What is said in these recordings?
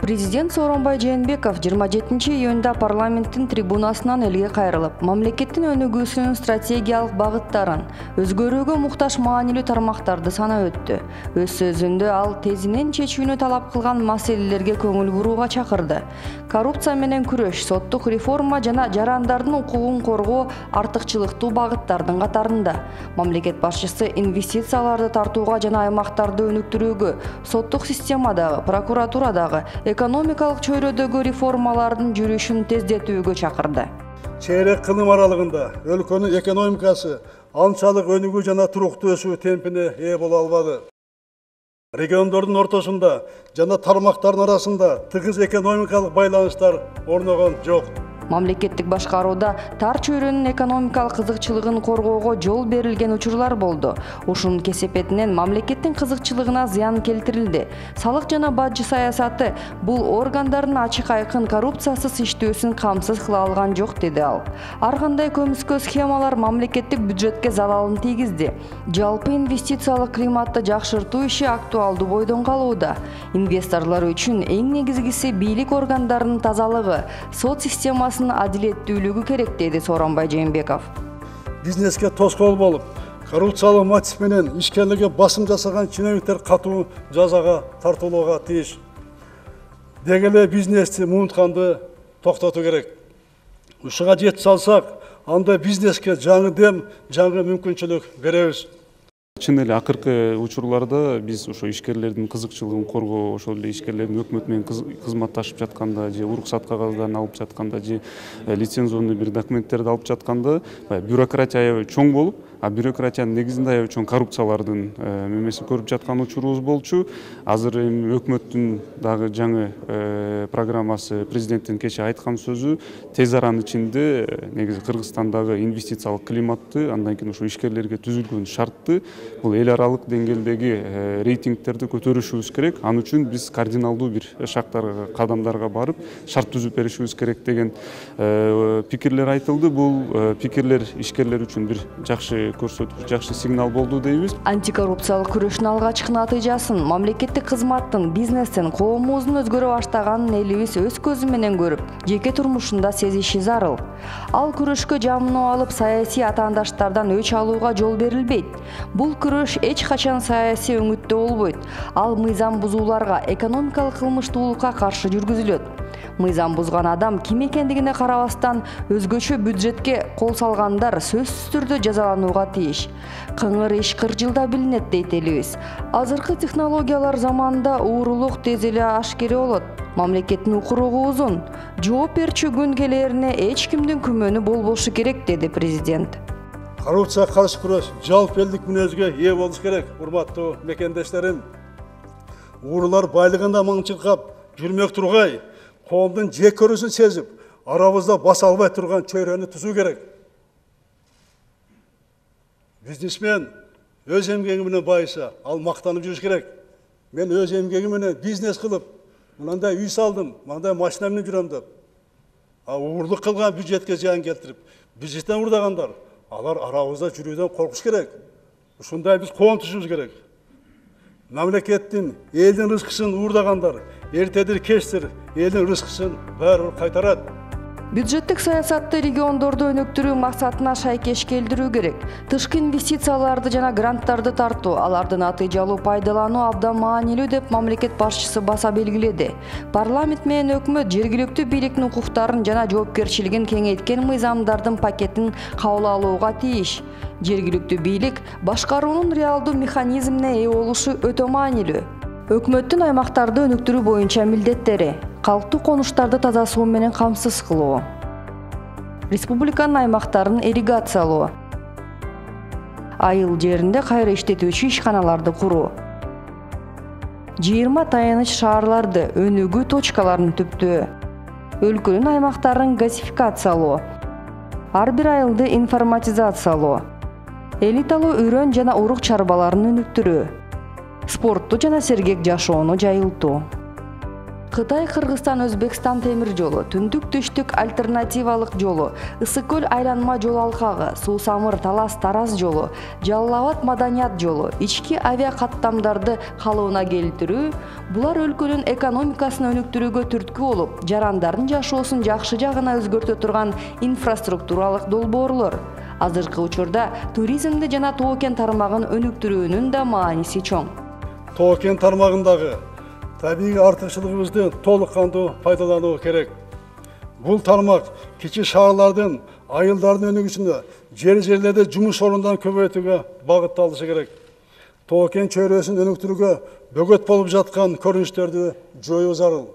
Президент Сооронбай Жээнбеков 27-июнда парламенттин трибунасынан элге кайрылып, мамлекеттин өнүгүүсүнүн стратегиялык багыттарын, өзгөрүүгө муктаж маанилүү тармактарды санап өттү. Өз сөзүндө ал тезинен чечүүнү талап кылган маселелерге көңүл бурууга чакырды. Коррупция менен күрөш, соттук реформа жана жарандардын укугун коргоо артыкчылыктуу багыттардын катарында. Мамлекет башчысы инвестицияларды тартууга жана аймактарды өнүктүрүүгө, соттук системадагы, прокуратурадагы, экономикалык чөйрөдөгү реформалардын жүрүшүн тездетүүгө чакырды. Чейрек кылым аралыгында өлкөнүн экономикасы анчалык өнүгүү жана туруктуу өсүү темпине ээ боло албады. Региондордун ортосунда жана тармактардын арасында тыгыз экономикалык байланыштар орногон жок. Мамлекеттик башкарууда тар чөйрөнүн экономикалык кызыкчылыгын коргоого жол берилген учурлар болду. Ушунун кесепетинен мамлекеттин кызыкчылыгына зыян келтирилди. Салык жана бажы саясаты бул органдардын ачык айкын коррупциясыз иштөөсүн камсыз кыла алган жок, деди ал. Ар кандай көмүскө схемалар мамлекеттик бюджетке залалын тийгизди. Жалпы инвестициялык климатты жакшыртуу иши актуалдуу бойдон калууда. Инвесторлор үчүн эң негизгиси бийлик органдарынын тазалыгы, сот системасы адилеттүүлүгү керек, деди Сооронбай Жээнбеков. Бизнеске тоскоол болуп, коррупциялык мотив менен ишкерлерге басым жасаган чиновниктер катуу жазага тартылууга тийиш. Деги эле бизнести муунтканды токтотуу керек. Ушуга жете салсак, анда бизнеске жаңы дем, жаңы мүмкүнчүлүк беребиз. Чын эле акыркы учурларда биз ошо ишкерлердин кызыкчылыгын коргоо, ошол эле ишкерлердин өкмөт менен кызматташып жатканда же уруксат кагаздарын алып жатканда же лицензионный бир документтерди алып жатканда бюрократия аябай чоң болуп, а бюрократиянын негизинде аябай чоң коррупциялардын мемесин көрүп жаткан учурубуз болчу. Азыр эми өкмөттүн дагы жаңы программасы, президенттин кечээ айткан сөзү тез аранын ичинде негизи Кыргызстандагы инвестициялык климатты, андан кийин ошо ишкерлерге түзүлгөн шартты бул эл аралык деңгээлдеги рейтингтерди көтөрүшүбүз керек. Ал үчүн биз кардиналдуу бир шарттарга, кадамдарга барып, шарт түзүп беришибиз керек деген пикирлер айтылды. Бул пикирлер ишкерлер үчүн бир жакшы көрсөткүч, жакшы сигнал болду дейбиз. Антикоррупциялык күрөштүн алгачкы натыйжасын, мамлекеттик кызматтын, бизнестин, коомубуздун өзгөрө баштаганын элибиз өз көзү менен көрүп, жеке турмушунда сезиши зарыл. Ал күрөшкө жамынуу алып, саясий атаандаштардан өч алууга жол берилбейт. Бул күрөш эч качан саясий өңүттө болбойт. Ал мыйзам бузууларга, экономикалык кылмыштуулукка каршы жүргүзүлөт. Мыйзам бузган адам ким экендигине карабастан өзгөчө бюджетке кол салгандар сөзсүз түрдө жазаланууга тийиш. Кыңыр иш кыржылда билинет, дейт элибиз. Азыркы технологиялар заманында уурулук тез эле ашкере болот. Мамлекеттин укуругу узун. Жооп берчү күн келерине эч кимдин күмөнү болбошу керек, деди президент. Коррупцияга каршы күрөш жалпы элдик мүнөзгө ээ болуш керек, урматтуу мекендештерим. Уурулар байлыгында маңчылкап жүрмөк тургай, коомдун жек көрүүсүн сезип, арабызда баса албай турган чөйрөнү түзүү керек. Бизнесмен өз эмгеги менен байыса, ал мактанып жүрүш керек. Мен өз эмгеги менен бизнес кылып, мындай үй салдым, мындай машина менен жүрөм деп. Уурулук кылган бюджетке зыян келтирип, бюджеттен урдагандар, алар арабызда жүрүүдөн коркуш керек. Ушундай биз коом түзүбүз керек. Мамлекеттин, элдин рызкысын уурдагандар, эртедир кечтир элдин рызкысын баары кайтарат. Бюджеттик саясатты региондорду өнүктүрүү максатына шайкеш келтирүү керек. Тышкы инвестицияларды жана гранттарды тартуу, аларды натыйжалуу пайдалануу абдан маанилүү деп мамлекет башчысы баса белгиледи. Парламент менен өкмөт жергиликтүү бийликтин укуктарын жана жоопкерчилигин кеңейткен мыйзамдардын пакетин кабыл алууга тийиш. Жергиликтүү бийлик башкаруунун реалдуу механизмине ээ болушу өтө маанилүү. Өкмөттүн аймактарды өнүктүрүү боюнча милдеттери: калктуу конуштарды таза суу менен камсыз кылуу, республиканын аймактарын ирригациялоо, айыл жеринде кайра иштетүүчү ишканаларды куруу, 20 таяныч шаарларды өнүгүү точкаларын түптөө, өлкөнүн аймактарын газификациялоо, ар бир айылды информатизациялоо, элиталуу үрөн жана урук чарбаларын өнүктүрүү, спортту жана сергек жашоону жайылтуу. Кытай-Кыргызстан Өзбекстан темир жолу, түндүк-түштүк альтернативалык жолу, Ысык-Көл айланма жол алкагы, Суу-Самыр Талас-Тараз жолу, Жалал-Абад Маданият жолу, ички авиа каттамдарды калыбына келтирүү — булар өлкөнүн экономикасын өнүктүрүүгө түрткү болуп, жарандардын жашоосун жакшы жагына өзгөртө турган инфраструктуралык долбоорлор. Азыркы учурда туризмди жана Тоо-Кен тармагын өнүктүрүүнүн да мааниси чоң. Тоо-Кен тармагындагы табиғи артықшылығымызды толық кандуу пайдалануу керек. Бұл тармақ кичи шаарлардын, айылдардын өнүгүүсүнө, жерлерде жумуш орундарын көбөйтүүгө багытталышы керек. Тоо-Кен чөйрөсүн өнүктүрүүгө бөгөт болуп жаткан көрүнүштөрдү жоюу зарыл.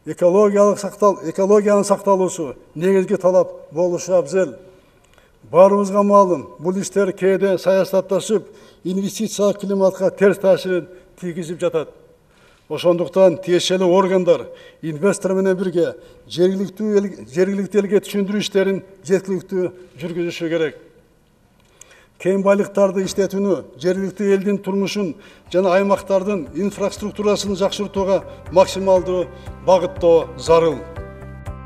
Экологиянын сакталуусу негизги талап болушу абзел. Баарыбызга маалым, бул иштер кээде саясатташып, инвестициялык климатка терс таасирин тийгизип жатат. Ошондуктан тиешелүү органдар инвестор менен бирге жергиликтүү элге түшүндүрүү иштерин жеткиликтүү жүргүзүшү керек. Кен байлыктарды иштетүүнү, жергиликтүү элдин турмушун жана аймактардын инфраструктурасын жакшыртууга максималдуу багыттоо зарыл.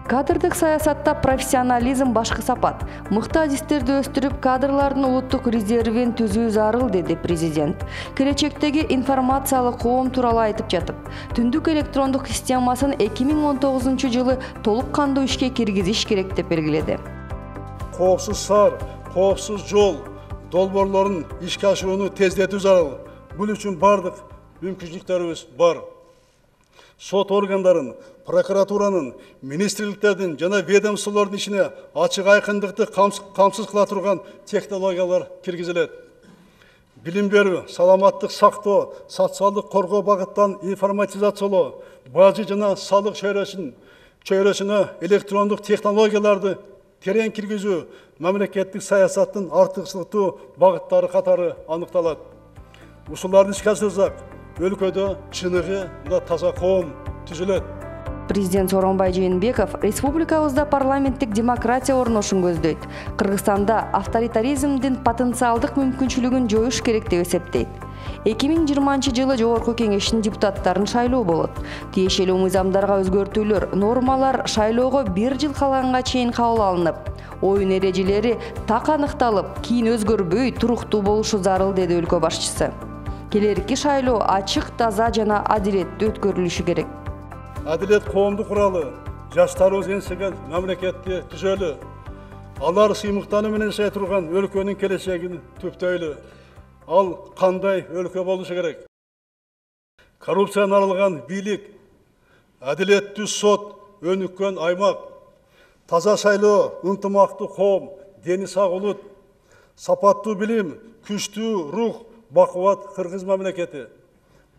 Кадрдык саясатта профессионализм башкы сапат. Мыкты адистерди өстүрүп, кадрлардын улуттук резервин түзүү зарыл, деди президент. Келечектеги информациялык коом тууралуу айтып жатып, түндүк электрондук системасын 2019-жылы толук кандуу ишке киргизиш керек деп белгиледи. Коопсуз шаар, коопсуз жол долбоорлорун ишке ашырууну тездетүү зарыл. Бул үчүн бардык мүмкүнчүлүктөрүбүз бар. Сот органдарын, прокуратуранын, министрликтердин жана ведомстволордун ишине ачык айкындыкты камсыз кыла турган технологиялар киргизилет. Билим берүү, саламаттык сактоо, социалдык коргоо багыттан информатизациялоо, бажы жана салык чөйрөсүнө электрондук технологияларды терең киргизүү мамлекеттик саясаттын артыкчылыктуу багыттары катары аныкталат. Ушуларды ишке ашырсак, өлкөдө чыныгы да таза коом түзүлөт. Президент Сооронбай Жээнбеков республикабызда парламенттик демократия орношун көздөйт. Кыргызстанда авторитаризмдин потенциалдык мүмкүнчүлүгүн жоюш керек деп эсептейт. 2020-жылы Жогорку Кеңештин депутаттарын шайлоо болот. Тиешелүү мыйзамдарга өзгөртүүлөр, нормалар шайлоого 1 жыл калганга чейин кабыл алынып, оюн эрежелери так аныкталып, кийин өзгөрбөй, туруктуу болушу зарыл, деди өлкө башчысы. Келерки шайлоо ачык, таза жана адилеттүү өткөрүлүшү керек. Адилет коомдук куралы, жаштарыбыз энсеген мамлекетти түзөлү. Алар сыймыктануу менен жашай турган өлкөнүн келечегин түптөйлү. Ал кандай өлкө болушу керек? Коррупциядан арылган бийлик, адилеттүү сот, өнүккөн аймак, таза шайлоо, ынтымактуу коом, дени сак улут, сапаттуу билим, күчтүү рух, бакубат кыргыз мамлекети.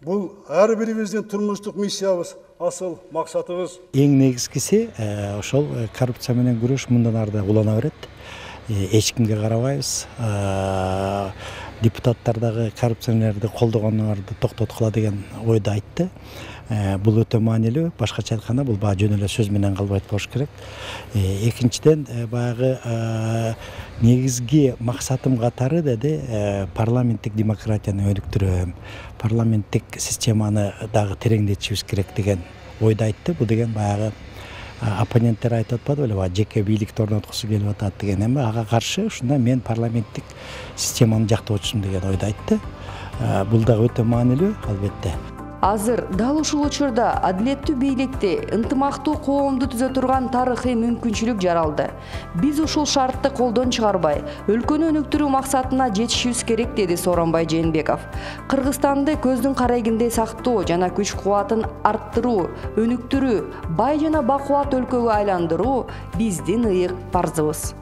Бул ар бирибиздин турмуштук миссиябыз, асыл максатыбыз. Эң негизгиси ошол коррупция менен күрөш мындан ары улана берет. Эч кимге карабайбыз. Депутаттардагы коррупционерлерди колдогондорду токтоткула деген ойду айтты. Бул өтө маанилүү. Башкача айтканда бул баа жөн эле сөз менен калбайт болуш керек. Экинчиден баягы негизги максатым катары деди парламенттик демократияны өнүктүрөм, парламенттик системаны дагы тереңдетишибиз керек деген ойду айтты. Бул деген баягы оппоненттер айтып атпады беле, жеке бийликти орноткусу келип атат деген. Эми ага каршы ушунда мен парламенттик системаны жактоочусумун деген ойду айтты. Бул дагы өтө маанилүү, албетте. Азыр дал ушул учурда адилеттүү бийликти, ынтымактуу коомду түзө турган тарыхый мүмкүнчүлүк жаралды. Биз ушул шартты колдон чыгарбай, өлкөнү өнүктүрүү максатына жетишибиз керек, деди Сооронбай Жээнбеков. Кыргызстанды көздүн карайгиндей сактоо жана күч кубатын арттыруу, өнүктүрүү, бай жана бакубат өлкөгө айландыруу биздин ыйык парзыбыз.